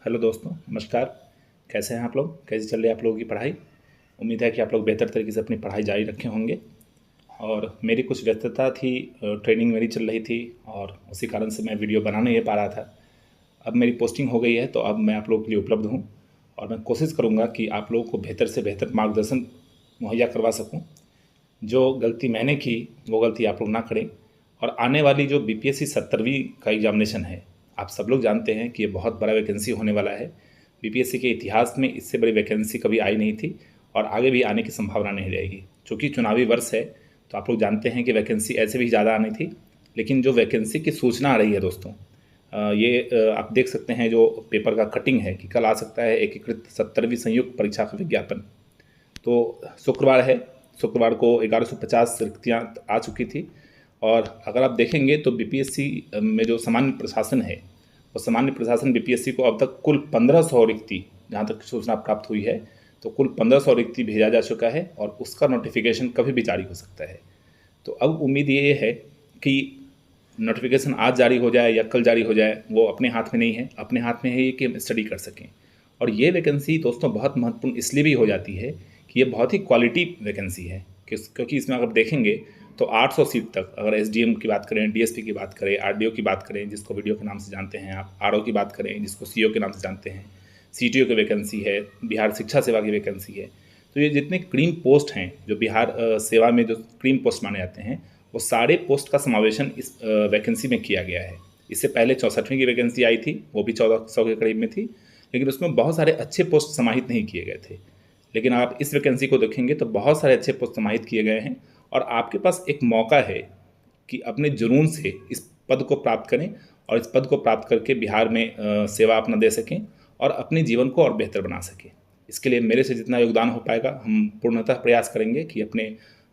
Hello दोस्तों, नमस्कार। कैसे हैं आप लोग? कैसी चल रही है आप लोगों की पढ़ाई? उम्मीद है कि आप लोग बेहतर तरीके से अपनी पढ़ाई जारी रखे होंगे। और मेरी कुछ व्यस्तता थी, ट्रेनिंग मेरी चल रही थी और उसी कारण से मैं वीडियो बना नहीं पा रहा था। अब मेरी पोस्टिंग हो गई है तो अब मैं आप लोगों के लिए उपलब्ध हूँ और मैं कोशिश करूँगा कि आप लोगों को बेहतर से बेहतर मार्गदर्शन मुहैया करवा सकूँ। जो गलती मैंने की वो गलती आप लोग ना करें। और आने वाली जो बीपीएससी 70वीं का एग्जामिनेशन है, आप सब लोग जानते हैं कि ये बहुत बड़ा वैकेंसी होने वाला है। बीपीएससी के इतिहास में इससे बड़ी वैकेंसी कभी आई नहीं थी और आगे भी आने की संभावना नहीं रहेगी। चूँकि चुनावी वर्ष है तो आप लोग जानते हैं कि वैकेंसी ऐसे भी ज़्यादा आनी थी, लेकिन जो वैकेंसी की सूचना आ रही है दोस्तों, आप देख सकते हैं जो पेपर का कटिंग है कि कल आ सकता है एकीकृत 70वीं संयुक्त परीक्षा का विज्ञापन। तो शुक्रवार है, शुक्रवार को 1150 रिक्तियाँ आ चुकी थी। और अगर आप देखेंगे तो बीपीएससी में जो सामान्य प्रशासन है, वो सामान्य प्रशासन बीपीएससी को अब तक कुल 1500 रिक्ति, जहाँ तक सूचना प्राप्त हुई है, तो कुल 1500 रिक्ति भेजा जा चुका है और उसका नोटिफिकेशन कभी भी जारी हो सकता है। तो अब उम्मीद ये है कि नोटिफिकेशन आज जारी हो जाए या कल जारी हो जाए, वो अपने हाथ में नहीं है। अपने हाथ में है ये कि हम स्टडी कर सकें। और ये वैकेंसी दोस्तों बहुत महत्वपूर्ण इसलिए भी हो जाती है कि ये बहुत ही क्वालिटी वैकेंसी है, क्योंकि इसमें अगर देखेंगे तो 800 सीट तक, अगर एसडीएम की बात करें, डीएसपी की बात करें, आरडीओ की बात करें जिसको वीडियो के नाम से जानते हैं आप, आरओ की बात करें जिसको सीओ के नाम से जानते हैं, सीटीओ की वैकेंसी है, बिहार शिक्षा सेवा की वैकेंसी है। तो ये जितने क्रीम पोस्ट हैं, जो बिहार सेवा में जो क्रीम पोस्ट माने जाते हैं, वो सारे पोस्ट का समावेशन इस वैकेंसी में किया गया है। इससे पहले 64वीं की वैकेंसी आई थी, वो भी 1400 के करीब में थी, लेकिन उसमें बहुत सारे अच्छे पोस्ट समाहित नहीं किए गए थे। लेकिन आप इस वैकेंसी को देखेंगे तो बहुत सारे अच्छे पोस्ट समाहित किए गए हैं और आपके पास एक मौका है कि अपने जुनून से इस पद को प्राप्त करें और इस पद को प्राप्त करके बिहार में सेवा अपना दे सकें और अपने जीवन को और बेहतर बना सकें। इसके लिए मेरे से जितना योगदान हो पाएगा हम पूर्णतः प्रयास करेंगे कि अपने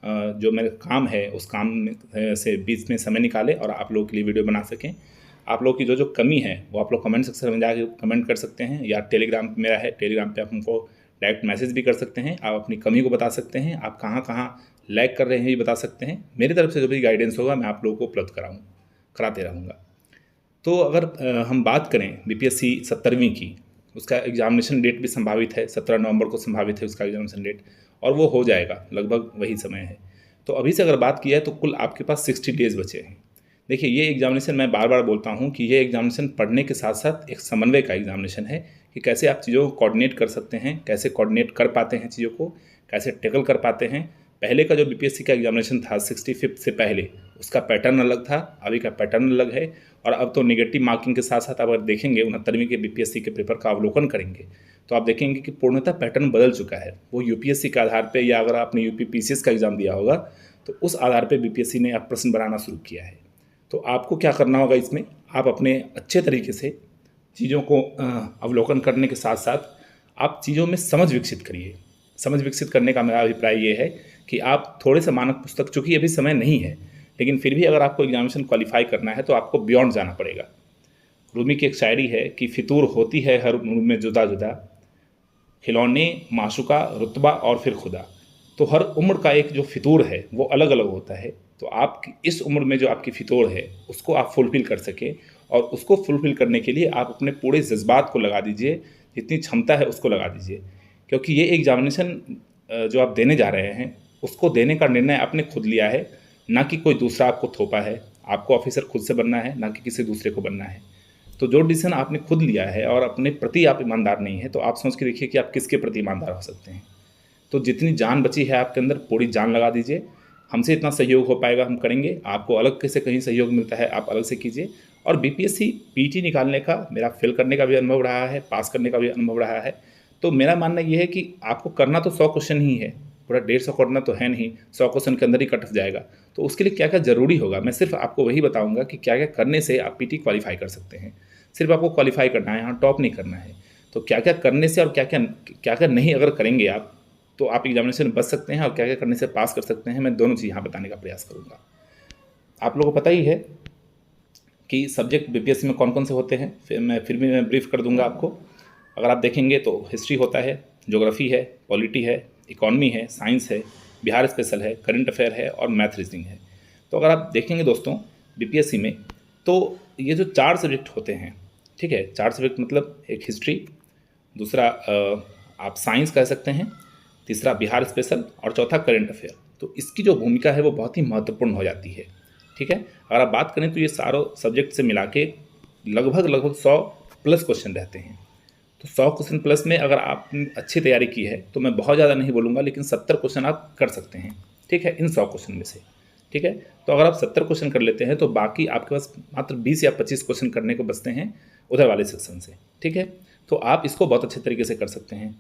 जो मेरा काम है उस काम से बीच में समय निकालें और आप लोगों के लिए वीडियो बना सकें। आप लोगों की जो जो कमी है वो आप लोग कमेंट सेक्शन में जाकर कमेंट कर सकते हैं, या टेलीग्राम मेरा है, टेलीग्राम पे आप हमको डायरेक्ट मैसेज भी कर सकते हैं। आप अपनी कमी को बता सकते हैं, आप कहाँ कहाँ लैग कर रहे हैं ये बता सकते हैं। मेरी तरफ से जो भी गाइडेंस होगा मैं आप लोगों को उपलब्ध कराते रहूँगा। तो अगर हम बात करें बीपीएससी 70वीं की, उसका एग्जामिनेशन डेट भी संभावित है, 17 नवंबर को संभावित है उसका एग्जामिनेशन डेट, और वो हो जाएगा, लगभग वही समय है। तो अभी से अगर बात की है तो कुल आपके पास 60 डेज़ बचे हैं। देखिए, ये एग्जामिनेशन मैं बार बार बोलता हूँ कि ये एग्जामिनेशन पढ़ने के साथ साथ एक समन्वय का एग्जामिनेशन है कि कैसे आप चीज़ों को कोऑर्डिनेट कर सकते हैं, कैसे कोऑर्डिनेट कर पाते हैं चीज़ों को, कैसे टैकल कर पाते हैं। पहले का जो बीपीएससी का एग्जामिनेशन था 65 से पहले, उसका पैटर्न अलग था, अभी का पैटर्न अलग है। और अब तो नेगेटिव मार्किंग के साथ साथ अगर देखेंगे 69वीं के बीपीएससी के पेपर का अवलोकन करेंगे तो आप देखेंगे कि पूर्णतः पैटर्न बदल चुका है। वो यूपीएससी के आधार पे, या अगर आपने यूपी पीसीएस का एग्ज़ाम दिया होगा तो उस आधार पे बीपीएससी ने अब प्रश्न बनाना शुरू किया है। तो आपको क्या करना होगा इसमें, आप अपने अच्छे तरीके से चीज़ों को अवलोकन करने के साथ साथ आप चीज़ों में समझ विकसित करिए। समझ विकसित करने का मेरा अभिप्राय ये है कि आप थोड़े से मानक पुस्तक, चूँकि अभी समय नहीं है, लेकिन फिर भी अगर आपको एग्जामिनेशन क्वालिफाई करना है तो आपको बियॉन्ड जाना पड़ेगा। रूमी की एक शायरी है कि फितूर होती है हर उम्र में जुदा जुदा, खिलौने, माशुका, रुतबा और फिर खुदा। तो हर उम्र का एक जो फितूर है वो अलग अलग होता है। तो आप इस उम्र में जो आपकी फितूर है उसको आप फुलफ़िल कर सकें, और उसको फुलफ़िल करने के लिए आप अपने पूरे जज्बात को लगा दीजिए, जितनी क्षमता है उसको लगा दीजिए। क्योंकि ये एग्जामिनेशन जो आप देने जा रहे हैं उसको देने का निर्णय आपने खुद लिया है, ना कि कोई दूसरा आपको थोपा है। आपको ऑफिसर खुद से बनना है, ना कि किसी दूसरे को बनना है। तो जो डिसीजन आपने खुद लिया है और अपने प्रति आप ईमानदार नहीं है, तो आप सोच के देखिए कि आप किसके प्रति ईमानदार हो सकते हैं। तो जितनी जान बची है आपके अंदर पूरी जान लगा दीजिए। हमसे इतना सहयोग हो पाएगा हम करेंगे, आपको अलग से कहीं सहयोग मिलता है आप अलग से कीजिए। और बीपीएससी पीटी निकालने का मेरा फेल करने का भी अनुभव रहा है, पास करने का भी अनुभव रहा है। तो मेरा मानना ये है कि आपको करना तो 100 क्वेश्चन ही है, पूरा 150 करना तो है नहीं, 100 क्वेश्चन के अंदर ही कट जाएगा। तो उसके लिए क्या क्या ज़रूरी होगा मैं सिर्फ आपको वही बताऊंगा कि क्या क्या करने से आप पीटी क्वालिफाई कर सकते हैं। सिर्फ आपको क्वालिफाई करना है, यहाँ टॉप नहीं करना है। तो क्या क्या करने से और क्या क्या नहीं अगर करेंगे आप, तो आप एग्जामिनेशन बच सकते हैं, और क्या क्या करने से पास कर सकते हैं, मैं दोनों चीज़ यहाँ बताने का प्रयास करूँगा। आप लोगों को पता ही है कि सब्जेक्ट बीपीएससी में कौन कौन से होते हैं, फिर भी मैं ब्रीफ कर दूंगा आपको। अगर आप देखेंगे तो हिस्ट्री होता है, ज्योग्राफी है, पॉलिटी है, इकॉनमी है, साइंस है, बिहार स्पेशल है, करंट अफेयर है और मैथ रीजनिंग है। तो अगर आप देखेंगे दोस्तों बीपीएससी में, तो ये जो 4 सब्जेक्ट होते हैं, ठीक है। 4 सब्जेक्ट मतलब एक हिस्ट्री, दूसरा आप साइंस कह सकते हैं, तीसरा बिहार स्पेशल और चौथा करंट अफेयर। तो इसकी जो भूमिका है वो बहुत ही महत्वपूर्ण हो जाती है। ठीक है। अगर आप बात करें तो ये सारों सब्जेक्ट से मिला के लगभग 100 प्लस क्वेश्चन रहते हैं। तो 100 क्वेश्चन प्लस में अगर आपने अच्छी तैयारी की है तो मैं बहुत ज़्यादा नहीं बोलूँगा, लेकिन 70 क्वेश्चन आप कर सकते हैं। ठीक है, इन 100 क्वेश्चन में से। ठीक है, तो अगर आप 70 क्वेश्चन कर लेते हैं तो बाकी आपके पास मात्र 20 या 25 क्वेश्चन करने को बचते हैं उधर वाले सेक्शन से। ठीक है, तो आप इसको बहुत अच्छे तरीके से कर सकते हैं।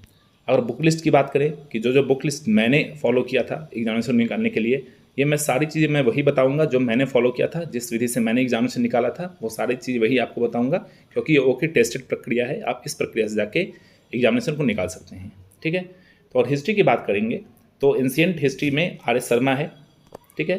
अगर बुक लिस्ट की बात करें कि जो बुक लिस्ट मैंने फॉलो किया था एग्जामिनेशन निकालने के लिए, ये मैं सारी चीज़ें मैं वही बताऊंगा जो मैंने फॉलो किया था, जिस विधि से मैंने एग्जामिनेशन निकाला था वो सारी चीज़ वही आपको बताऊंगा, क्योंकि ये ओके टेस्टेड प्रक्रिया है। आप इस प्रक्रिया से जाके एग्जामिनेशन को निकाल सकते हैं। ठीक है, तो और हिस्ट्री की बात करेंगे तो एंशिएंट हिस्ट्री में आर.एस. शर्मा है। ठीक है,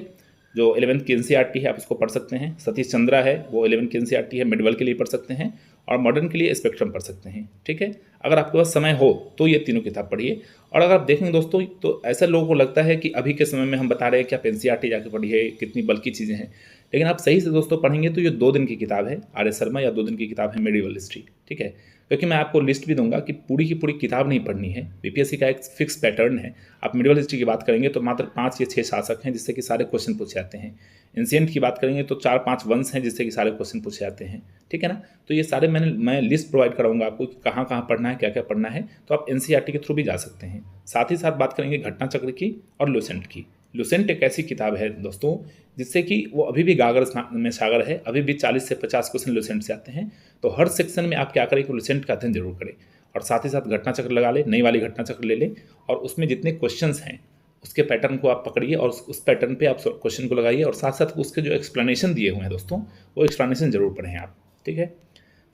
जो 11th की एनसीईआरटी है आप उसको पढ़ सकते हैं। सतीश चंद्रा है, वो 11th की एनसीईआरटी है, मिडवल के लिए पढ़ सकते हैं, और मॉडर्न के लिए स्पेक्ट्रम पढ़ सकते हैं। ठीक है, अगर आपके पास समय हो तो ये तीनों किताब पढ़िए। और अगर आप देखेंगे दोस्तों तो ऐसा लोगों को लगता है कि अभी के समय में हम बता रहे हैं कि आप एनसीईआरटी जाके पढ़िए, कितनी बल्कि चीज़ें हैं, लेकिन आप सही से दोस्तों पढ़ेंगे तो ये 2 दिन की किताब है आर.एस. शर्मा, या 2 दिन की किताब है मेडिवल हिस्ट्री। ठीक है, क्योंकि मैं आपको लिस्ट भी दूंगा कि पूरी की पूरी किताब नहीं पढ़नी है। बीपीएससी का एक फिक्स पैटर्न है। आप मेडिवल हिस्ट्री की बात करेंगे तो मात्र 5 या 6 शासक हैं जिससे कि सारे क्वेश्चन पूछे जाते हैं। एंशिएंट की बात करेंगे तो 4-5 वंश हैं जिससे कि सारे क्वेश्चन पूछे जाते हैं। ठीक है ना, तो ये सारे मैं लिस्ट प्रोवाइड कराऊंगा आपको कि कहाँ कहाँ पढ़ना है, क्या क्या पढ़ना है, तो आप एनसीईआरटी के थ्रू भी जा सकते हैं। साथ ही साथ बात करेंगे घटना चक्र की और लुसेंट की। लुसेंट एक ऐसी किताब है दोस्तों जिससे कि वो अभी भी गागर में सागर है, अभी भी 40 से 50 क्वेश्चन लुसेंट से आते हैं। तो हर सेक्शन में आप क्या करें कि लुसेंट का अध्ययन जरूर करें, और साथ ही साथ घटना चक्र लगा ले, नई वाली घटना चक्र ले लें, और उसमें जितने क्वेश्चंस हैं उसके पैटर्न को आप पकड़िए और उस पैटर्न पे आप क्वेश्चन को लगाइए, और साथ साथ उसके जो एक्सप्लेनेशन दिए हुए हैं दोस्तों वो एक्सप्लेनेशन जरूर पढ़ें आप। ठीक है,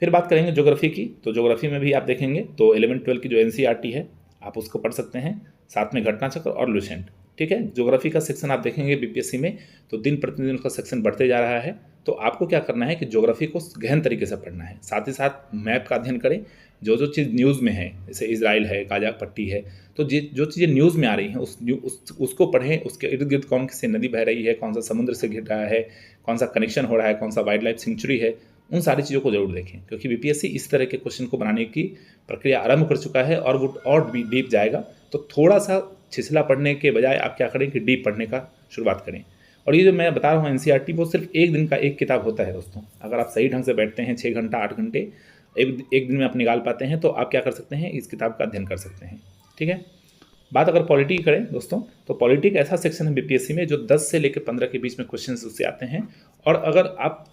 फिर बात करेंगे ज्योग्राफी की। तो ज्योग्राफी में भी आप देखेंगे तो 11-12 की जो एनसीईआरटी है आप उसको पढ़ सकते हैं, साथ में घटना चक्र और लुसेंट। ठीक है, ज्योग्राफी का सेक्शन आप देखेंगे बीपीएससी में तो दिन प्रतिदिन उसका सेक्शन बढ़ते जा रहा है। तो आपको क्या करना है कि ज्योग्राफी को गहन तरीके से पढ़ना है, साथ ही साथ मैप का अध्ययन करें। जो चीज़ न्यूज़ में है, जैसे इजराइल है, गाजा पट्टी है, तो जो चीज़ें न्यूज़ में आ रही हैं उसको पढ़ें। उसके इर्द गिर्द कौन सी नदी बह रही है, कौन सा समुद्र से घिर रहा है, कौन सा कनेक्शन हो रहा है, कौन सा वाइल्ड लाइफ सेंचुरी है, उन सारी चीज़ों को जरूर देखें, क्योंकि बीपीएससी इस तरह के क्वेश्चन को बनाने की प्रक्रिया आरंभ कर चुका है और वो और भी डीप जाएगा। तो थोड़ा सा छिछला पढ़ने के बजाय आप क्या करें कि डीप पढ़ने का शुरुआत करें। और ये जो मैं बता रहा हूँ एनसीईआरटी वो सिर्फ एक दिन का एक किताब होता है दोस्तों। अगर आप सही ढंग से बैठते हैं 6 घंटा 8 घंटे एक दिन में आप निकाल पाते हैं तो आप क्या कर सकते हैं, इस किताब का अध्ययन कर सकते हैं। ठीक है, बात अगर पॉलिटी की करें दोस्तों तो पॉलिटी ऐसा सेक्शन है बीपीएससी में जो 10 से लेकर 15 के बीच में क्वेश्चन उससे आते हैं। और अगर आप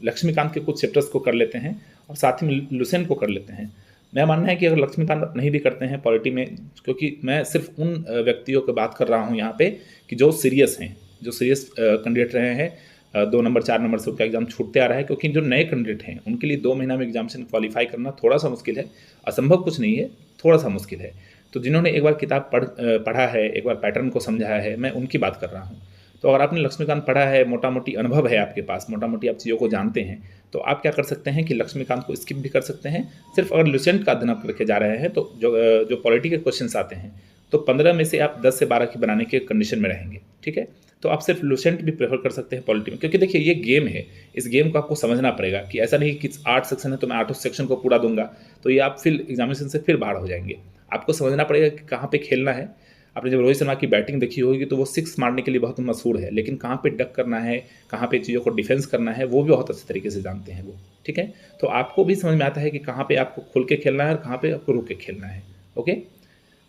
लक्ष्मीकांत के कुछ चैप्टर्स को कर लेते हैं और साथ ही लुसेंट को कर लेते हैं, मेरा मानना है कि अगर लक्ष्मीकांत आप नहीं भी करते हैं पॉलिटी में, क्योंकि मैं सिर्फ उन व्यक्तियों की बात कर रहा हूँ यहाँ पे कि जो सीरियस हैं, जो सीरियस कैंडिडेट रहे हैं, 2 नंबर 4 नंबर से उनका एग्जाम छूटते आ रहा है, क्योंकि जो नए कैंडिडेट हैं उनके लिए 2 महीना में एग्जामिनेशन क्वालिफाई करना थोड़ा सा मुश्किल है। असंभव कुछ नहीं है, थोड़ा सा मुश्किल है। तो जिन्होंने एक बार किताब पढ़ा है, एक बार पैटर्न को समझा है, मैं उनकी बात कर रहा हूँ। तो अगर आपने लक्ष्मीकांत पढ़ा है, मोटा मोटी अनुभव है आपके पास, मोटा मोटी आप चीज़ों को जानते हैं, तो आप क्या कर सकते हैं कि लक्ष्मीकांत को स्किप भी कर सकते हैं। सिर्फ अगर लुसेंट का अध्ययन आप करके जा रहे हैं तो जो पॉलिटी के क्वेश्चन आते हैं तो 15 में से आप 10 से 12 की बनाने के कंडीशन में रहेंगे। ठीक है, तो आप सिर्फ लुसेंट भी प्रेफर कर सकते हैं पॉलिटी में, क्योंकि देखिए ये गेम है, इस गेम को आपको समझना पड़ेगा कि ऐसा नहीं कि 8 सेक्शन है तो मैं 8 सेक्शन को पूरा दूंगा, तो ये आप फिर एग्जामिनेशन से फिर बाहर हो जाएंगे। आपको समझना पड़ेगा कि कहाँ पे खेलना है। आपने जब रोहित शर्मा की बैटिंग देखी होगी तो वो 6 मारने के लिए बहुत मशहूर है, लेकिन कहाँ पे डक करना है, कहाँ पे चीज़ों को डिफेंस करना है, वो भी बहुत अच्छे तरीके से जानते हैं वो। ठीक है, तो आपको भी समझ में आता है कि कहाँ पे आपको खुल के खेलना है और कहाँ पे आपको रुक के खेलना है। ओके,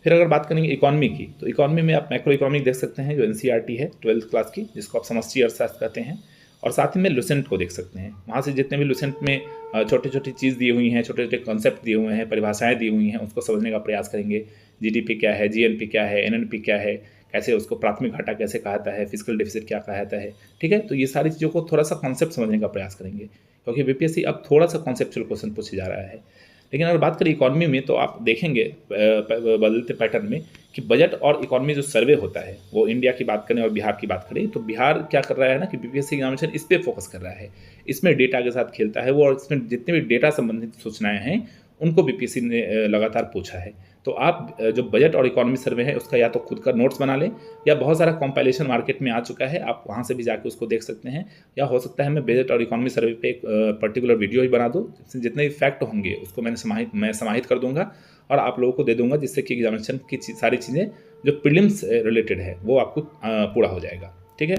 फिर अगर बात करेंगे इकॉनमी की तो इकॉनमी में आप मैक्रो इकॉनमी देख सकते हैं जो एनसीईआरटी है 12th क्लास की, जिसको आप समष्टि अर्थशास्त्र कहते हैं, और साथ ही में लुसेंट को देख सकते हैं। वहाँ से जितने भी लुसेंट में छोटी छोटी चीज़ दी हुई हैं, छोटे छोटे कॉन्सेप्ट दिए हुए हैं, परिभाषाएं दी हुई हैं, उसको समझने का प्रयास करेंगे। जीडीपी क्या है, जीएनपी क्या है, एनएनपी क्या है, कैसे उसको प्राथमिक घाटा कैसे कहा जाता है, फिजिकल डेफिसिट क्या कहा जाता है। ठीक है, तो ये सारी चीज़ों को थोड़ा सा कॉन्सेप्ट समझने का प्रयास करेंगे, क्योंकि बीपीएससी अब थोड़ा सा कॉन्सेप्चुअल क्वेश्चन पूछे जा रहा है। लेकिन अगर बात करें इकॉनमी में तो आप देखेंगे बदलते पैटर्न में कि बजट और इकॉनमी जो सर्वे होता है वो इंडिया की बात करें और बिहार की बात करें तो बिहार क्या कर रहा है ना कि बीपीएससी एग्जामिनेशन इस पर फोकस कर रहा है, इसमें डेटा के साथ खेलता है वो, और इसमें जितने भी डेटा संबंधित सूचनाएं हैं उनको बीपीएससी ने लगातार पूछा है। तो आप जो बजट और इकोनॉमी सर्वे है उसका या तो खुद का नोट्स बना लें, या बहुत सारा कंपाइलेशन मार्केट में आ चुका है, आप वहाँ से भी जाके उसको देख सकते हैं। या हो सकता है मैं बजट और इकोनॉमी सर्वे पे एक पर्टिकुलर वीडियो ही बना दूँ, जितने भी फैक्ट होंगे उसको मैं समाहित कर दूंगा और आप लोगों को दे दूंगा, जिससे कि एग्जामिनेशन की सारी चीज़ें जो प्रीलिम्स रिलेटेड है वो आपको पूरा हो जाएगा। ठीक है।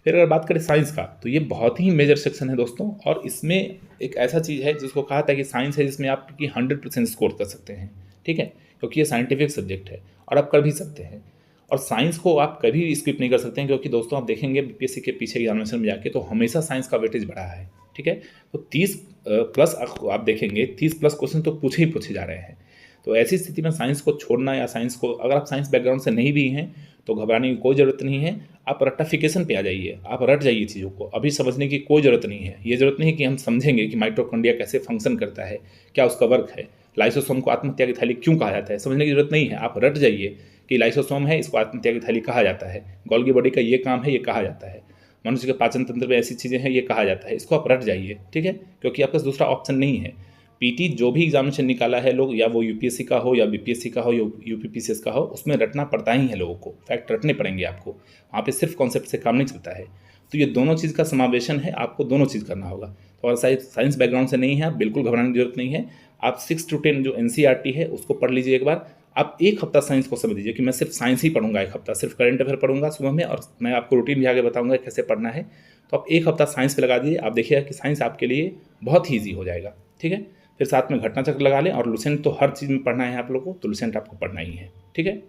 फिर अगर बात करें साइंस का, तो ये बहुत ही मेजर सेक्शन है दोस्तों, और इसमें एक ऐसा चीज़ है जिसको कहा था कि साइंस है जिसमें आपकी 100% स्कोर कर सकते हैं। ठीक है, क्योंकि ये साइंटिफिक सब्जेक्ट है और आप कर भी सकते हैं। और साइंस को आप कभी भी स्किप नहीं कर सकते हैं, क्योंकि दोस्तों आप देखेंगे बीपीएससी के पीछे एग्जामिनेशन में जाके तो हमेशा साइंस का वेटेज बढ़ा है। ठीक है, तो 30 प्लस आप देखेंगे 30+ क्वेश्चन तो पूछे ही पूछे जा रहे हैं। तो ऐसी स्थिति में साइंस को छोड़ना, या साइंस को अगर आप साइंस बैकग्राउंड से नहीं भी हैं तो घबराने की कोई ज़रूरत नहीं है। आप रट्टाफिकेशन पे आ जाइए, आप रट जाइए चीज़ों को, अभी समझने की कोई ज़रूरत नहीं है। ये ज़रूरत नहीं है कि हम समझेंगे कि माइटोकॉन्ड्रिया कैसे फंक्शन करता है, क्या उसका वर्क है, लाइसोसोम को आत्महत्या की थैली क्यों कहा जाता है, समझने की ज़रूरत नहीं है। आप रट जाइए कि लाइसोसोम है, इसको आत्महत्या की थैली कहा जाता है, गोल्गी बॉडी का ये काम है, ये कहा जाता है, मनुष्य के पाचन तंत्र में ऐसी चीज़ें हैं, ये कहा जाता है। इसको आप रट जाइए। ठीक है, क्योंकि आपका दूसरा ऑप्शन नहीं है। पीटी जो भी एग्जामिनेशन निकाला है लोग, या वो यूपीएससी का हो या बीपीएससी का हो या यूपीपीसीएस का हो, उसमें रटना पड़ता ही है लोगों को, फैक्ट रटने पड़ेंगे आपको। वहाँ पे सिर्फ कॉन्सेप्ट से काम नहीं चलता है। तो ये दोनों चीज़ का समावेशन है, आपको दोनों चीज़ करना होगा। तो अगर साइंस बैकग्राउंड से नहीं है, आप बिल्कुल घबराने की जरूरत नहीं है। आप 6 to 10 जो एनसीईआरटी है उसको पढ़ लीजिए एक बार। आप एक हफ्ता साइंस को समझ लीजिए कि मैं सिर्फ साइंस ही पढ़ूंगा, एक हफ्ता सिर्फ करंट अफेयर पढ़ूंगा सुबह में, और मैं आपको रूटीन भी आगे बताऊंगा कैसे पढ़ना है। तो आप एक हफ्ता साइंस पे लगा दीजिए, आप देखिएगा कि साइंस आपके लिए बहुत ही ईजी हो जाएगा। ठीक है, फिर साथ में घटना चक्र लगा लें, और लुसेंट तो हर चीज़ में पढ़ना है आप लोगों को, तो लुसेंट आपको पढ़ना ही है। ठीक है,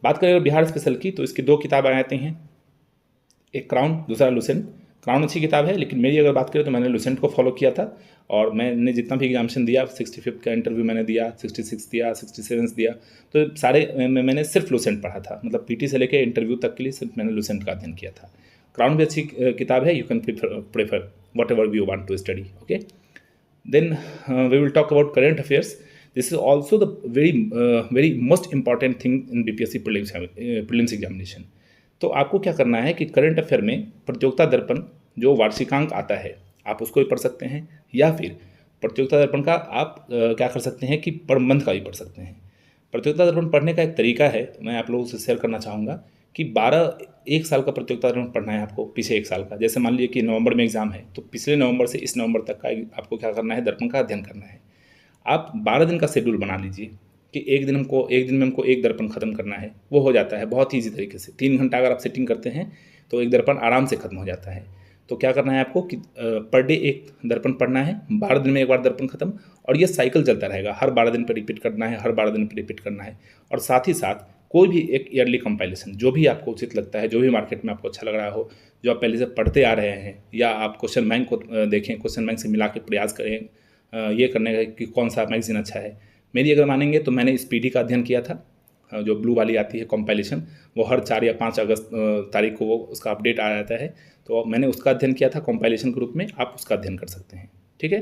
बात करें बिहार स्पेशल की, तो इसकी 2 किताबें आती हैं, एक क्राउन, दूसरा लुसेंट। क्राउन अच्छी किताब है, लेकिन मेरी अगर बात करें तो मैंने लुसेंट को फॉलो किया था, और मैंने जितना भी एग्जामिनेशन दिया, 65 का इंटरव्यू मैंने दिया, 66 दिया, 67 दिया, तो सारे मैंने सिर्फ लुसेंट पढ़ा था। मतलब पीटी से लेकर इंटरव्यू तक के लिए सिर्फ मैंने लुसेंट का अध्ययन किया था। क्राउन भी अच्छी किताब है, you can prefer whatever you want to study. Okay, then we will talk about current affairs. This is also the very most important thing in BPSC prelims examination. तो आपको क्या करना है कि करंट अफेयर में प्रतियोगिता दर्पण जो वार्षिकांक आता है आप उसको भी पढ़ सकते हैं, या फिर प्रतियोगिता दर्पण का आप क्या कर सकते हैं कि प्रबंध का भी पढ़ सकते हैं। प्रतियोगिता दर्पण पढ़ने का एक तरीका है, मैं आप लोगों से शेयर करना चाहूँगा कि 1 साल का प्रतियोगिता दर्पण पढ़ना है आपको, पीछे 1 साल का। जैसे मान लीजिए कि नवंबर में एग्जाम है, तो पिछले नवंबर से इस नवंबर तक का आपको क्या करना है, दर्पण का अध्ययन करना है। आप 12 दिन का शेड्यूल बना लीजिए कि एक दिन में हमको एक दर्पण खत्म करना है। वो हो जाता है बहुत ईजी तरीके से। 3 घंटा अगर आप सेटिंग करते हैं तो एक दर्पण आराम से खत्म हो जाता है। तो क्या करना है आपको कि पर डे एक दर्पण पढ़ना है, 12 दिन में एक बार दर्पण खत्म, और ये साइकिल चलता रहेगा, हर 12 दिन पर रिपीट करना है, हर 12 दिन पर रिपीट करना है। और साथ ही साथ कोई भी एक ईयरली कंपाइलेशन जो भी आपको उचित लगता है, जो भी मार्केट में आपको अच्छा लग रहा हो, जो आप पहले से पढ़ते आ रहे हैं, या आप क्वेश्चन बैंक को देखें, क्वेश्चन बैंक से मिला के प्रयास करें ये करने का कि कौन सा मैगजीन अच्छा है। मेरी अगर मानेंगे तो मैंने स्पीडी का अध्ययन किया था, जो ब्लू वाली आती है कंपाइलेशन, वो हर 4 या 5 अगस्त तारीख को वो उसका अपडेट आ जाता है, तो मैंने उसका अध्ययन किया था कंपाइलेशन के रूप में, आप उसका अध्ययन कर सकते हैं। ठीक है,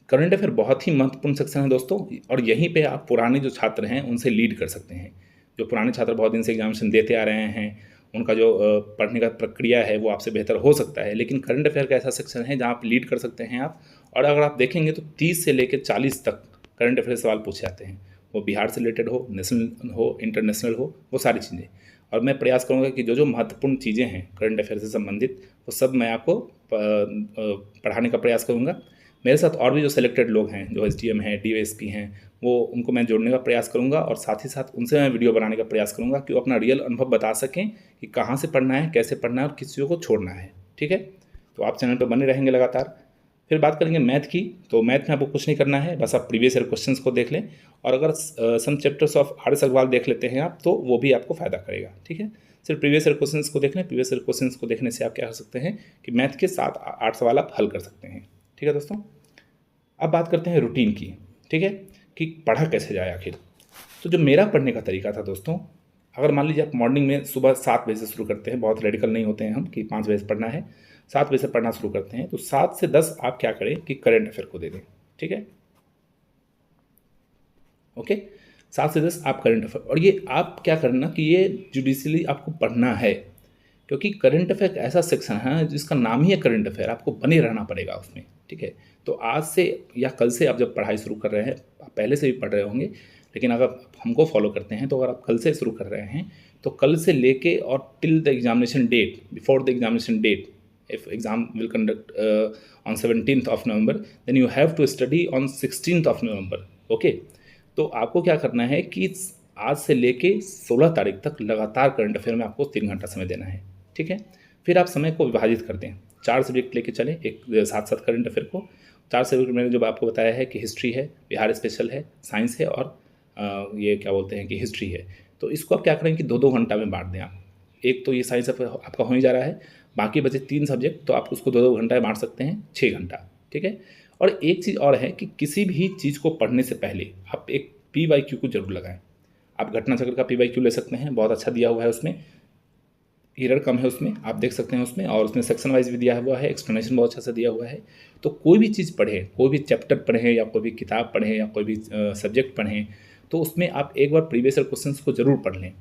करंट अफेयर बहुत ही महत्वपूर्ण सेक्शन है दोस्तों, और यहीं पे आप पुराने जो छात्र हैं उनसे लीड कर सकते हैं। जो पुराने छात्र बहुत दिन से एग्जामिनेशन देते आ रहे हैं, उनका जो पढ़ने का प्रक्रिया है वो आपसे बेहतर हो सकता है, लेकिन करंट अफेयर का ऐसा सेक्शन है जहाँ आप लीड कर सकते हैं आप। और अगर आप देखेंगे तो 30 से लेकर 40 तक करंट अफेयर सवाल पूछे जाते हैं, वो बिहार से रिलेटेड हो, नेशनल हो, इंटरनेशनल हो, वो सारी चीज़ें। और मैं प्रयास करूँगा कि जो जो महत्वपूर्ण चीज़ें हैं करंट अफेयर से संबंधित, वो सब मैं आपको पढ़ाने का प्रयास करूँगा। मेरे साथ और भी जो सेलेक्टेड लोग हैं, जो SDM हैं, DSP हैं, वो उनको मैं जोड़ने का प्रयास करूँगा, और साथ ही साथ उनसे मैं वीडियो बनाने का प्रयास करूँगा कि वो अपना रियल अनुभव बता सकें कि कहाँ से पढ़ना है, कैसे पढ़ना है और किस चीज़ों को छोड़ना है। ठीक है, तो आप चैनल पर बने रहेंगे लगातार। फिर बात करेंगे मैथ की, तो मैथ में आपको कुछ नहीं करना है, बस आप प्रीवियस ईयर क्वेश्चंस को देख लें, और अगर सम चैप्टर्स ऑफ आर.एस. अग्रवाल देख लेते हैं आप, तो वो भी आपको फ़ायदा करेगा। ठीक है, सिर्फ प्रीवियस ईयर क्वेश्चंस को देख लें। प्रीवियस ईयर क्वेश्चंस को देखने से आप क्या कर सकते हैं कि मैथ के 7-8 सवाल आप हल कर सकते हैं। ठीक है दोस्तों, अब बात करते हैं रूटीन की। ठीक है, कि पढ़ा कैसे जाए आखिर। तो जो मेरा पढ़ने का तरीका था दोस्तों, अगर मान लीजिए आप मॉर्निंग में सुबह 7 बजे से शुरू करते हैं, बहुत रेडिकल नहीं होते हैं हम कि 5 बजे से पढ़ना है, 7 बजे से पढ़ना शुरू करते हैं, तो 7 से 10 आप क्या करें कि करंट अफेयर को दे दें। ठीक है, ओके, 7 से 10 आप करंट अफेयर, और ये आप क्या करना कि ये जुडिशियली आपको पढ़ना है, क्योंकि करंट अफेयर ऐसा सेक्शन है जिसका नाम ही है करंट अफेयर, आपको बने रहना पड़ेगा उसमें। ठीक है, तो आज से या कल से आप जब पढ़ाई शुरू कर रहे हैं, आप पहले से भी पढ़ रहे होंगे, लेकिन अगर आप हमको फॉलो करते हैं तो अगर आप कल से शुरू कर रहे हैं तो कल से लेके और till the examination date, before the examination date, if exam will conduct on 17th of November, then you have to study on 16th of November. Okay, तो आपको क्या करना है कि आज से लेके 16 तारीख तक लगातार करंट अफेयर में आपको 3 घंटा समय देना है, ठीक है। फिर आप समय को विभाजित कर दें, 4 सब्जेक्ट लेके चलें एक साथ साथ करंट अफेयर को। 4 सब्जेक्ट मैंने जो आपको बताया है कि हिस्ट्री है, बिहार स्पेशल है, साइंस है और ये क्या बोलते हैं कि हिस्ट्री है। तो इसको आप क्या करें कि 2-2 घंटा में बांट दें आप। एक तो ये साइंस आपका हो ही जा रहा है, बाकी बचे 3 सब्जेक्ट तो आप उसको 2-2 घंटा में बांट सकते हैं, 6 घंटा, ठीक है। और एक चीज़ और है कि किसी भी चीज़ को पढ़ने से पहले आप एक PYQ को जरूर लगाएं। आप घटना चक्र का PYQ ले सकते हैं, बहुत अच्छा दिया हुआ है, उसमें एरर कम है, उसमें आप देख सकते हैं उसमें, और उसमें सेक्शन वाइज भी दिया हुआ है, एक्सप्लेनेशन बहुत अच्छा से दिया हुआ है। तो कोई भी चीज़ पढ़ें, कोई भी चैप्टर पढ़ें या कोई भी किताब पढ़ें या कोई भी सब्जेक्ट पढ़ें, तो उसमें आप एक बार प्रीवियस ईयर क्वेश्चंस को जरूर पढ़ लें।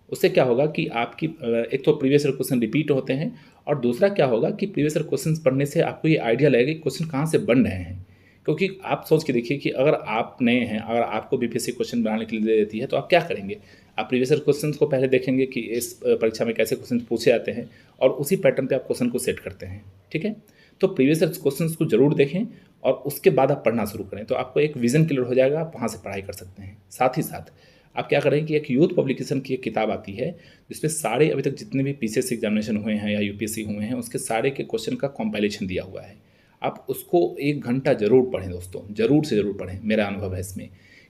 उससे क्या होगा कि आपकी एक तो प्रीवियस ईयर क्वेश्चन रिपीट होते हैं, और दूसरा क्या होगा कि प्रीवियस ईयर क्वेश्चंस पढ़ने से आपको ये आइडिया लगेगा कि क्वेश्चन कहाँ से बन रहे हैं। क्योंकि आप सोच के देखिए कि अगर आप नए हैं, अगर आपको BPSC क्वेश्चन बनाने के लिए दे देती है तो आप क्या करेंगे? आप प्रीवियस ईयर क्वेश्चन को पहले देखेंगे कि इस परीक्षा में कैसे क्वेश्चन पूछे जाते हैं, और उसी पैटर्न पे आप क्वेश्चन को सेट करते हैं, ठीक है। तो प्रीवियस ईयर क्वेश्चन को जरूर देखें और उसके बाद आप पढ़ना शुरू करें, तो आपको एक विजन क्लियर हो जाएगा, आप वहाँ से पढ़ाई कर सकते हैं। साथ ही साथ आप क्या करें कि एक यूथ पब्लिकेशन की एक किताब आती है जिसमें सारे अभी तक जितने भी PCSC एग्जामिनेशन हुए हैं या UPSC हुए हैं उसके सारे के क्वेश्चन का कॉम्पाइलेशन दिया हुआ है। आप उसको 1 घंटा जरूर पढ़ें दोस्तों, ज़रूर से ज़रूर पढ़ें, मेरा अनुभव है इसमें।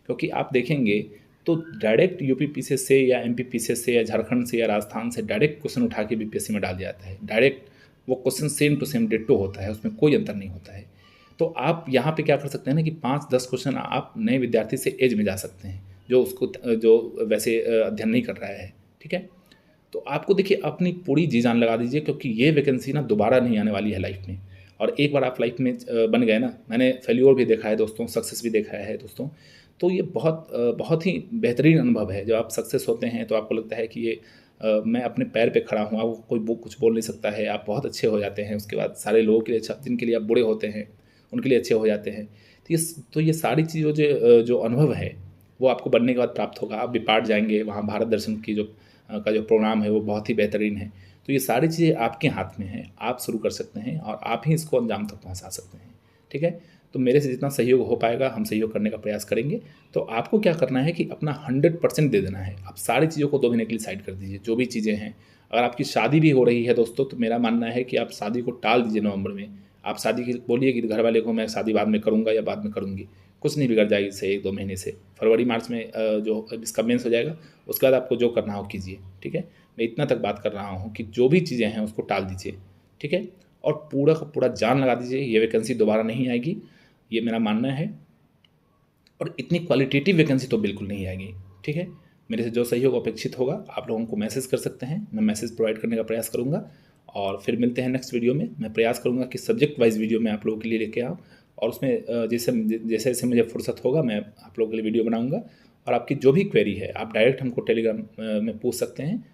क्योंकि आप देखेंगे तो डायरेक्ट UP PCS से या MP PCS से या झारखंड से या राजस्थान से डायरेक्ट क्वेश्चन उठा के BPSC में डाल दिया जाता है। डायरेक्ट वो question same to same ditto होता है, उसमें कोई अंतर नहीं होता है। तो आप यहाँ पे क्या कर सकते हैं ना कि 5-10 क्वेश्चन आप नए विद्यार्थी से एज में जा सकते हैं जो वैसे अध्ययन नहीं कर रहा है, ठीक है। तो आपको देखिए अपनी पूरी जी जान लगा दीजिए, क्योंकि ये वैकेंसी ना दोबारा नहीं आने वाली है लाइफ में। और एक बार आप लाइफ में बन गए ना, मैंने फेल्योर भी देखा है दोस्तों, सक्सेस भी देखा है दोस्तों, तो ये बहुत ही बेहतरीन अनुभव है। जब आप सक्सेस होते हैं तो आपको लगता है कि ये मैं अपने पैर पे खड़ा हूँ, आपको कोई कुछ बोल नहीं सकता है, आप बहुत अच्छे हो जाते हैं। उसके बाद सारे लोगों के लिए अच्छा, जिनके लिए आप बुरे होते हैं उनके लिए अच्छे हो जाते हैं। तो ये सारी चीज़ों जो अनुभव है वो आपको बनने के बाद प्राप्त होगा। आप विपाट जाएंगे, वहाँ भारत दर्शन की का जो प्रोग्राम है वो बहुत ही बेहतरीन है। तो ये सारी चीज़ें आपके हाथ में हैं, आप शुरू कर सकते हैं और आप ही इसको अंजाम तक पहुंचा सकते हैं, ठीक है। तो मेरे से जितना सहयोग हो पाएगा हम सहयोग करने का प्रयास करेंगे। तो आपको क्या करना है कि अपना 100% दे देना है। आप सारी चीज़ों को 2 महीने के लिए साइड कर दीजिए, जो भी चीज़ें हैं। अगर आपकी शादी भी हो रही है दोस्तों, तो मेरा मानना है कि आप शादी को टाल दीजिए नवंबर में। आप शादी की बोलिए कि घर वाले को मैं शादी बाद में करूँगा या बाद में करूँगी, कुछ नहीं बिगड़ जाएगी इससे 1-2 महीने से। फरवरी मार्च में जो इसका मेंस हो जाएगा, उसके बाद आपको जो करना हो कीजिए, ठीक है। मैं इतना तक बात कर रहा हूँ कि जो भी चीज़ें हैं उसको टाल दीजिए, ठीक है। और पूरा का पूरा जान लगा दीजिए, ये वैकेंसी दोबारा नहीं आएगी, ये मेरा मानना है। और इतनी क्वालिटेटिव वैकेंसी तो बिल्कुल नहीं आएगी, ठीक है। मेरे से जो सहयोग अपेक्षित होगा आप लोगों को मैसेज कर सकते हैं, मैं मैसेज प्रोवाइड करने का प्रयास करूँगा। और फिर मिलते हैं नेक्स्ट वीडियो में। मैं प्रयास करूँगा कि सब्जेक्ट वाइज वीडियो मैं आप लोगों के लिए लेके आऊँ, और उसमें जैसे जैसे मुझे फुर्सत होगा मैं आप लोगों के लिए वीडियो बनाऊँगा। और आपकी जो भी क्वेरी है आप डायरेक्ट हमको टेलीग्राम में पूछ सकते हैं,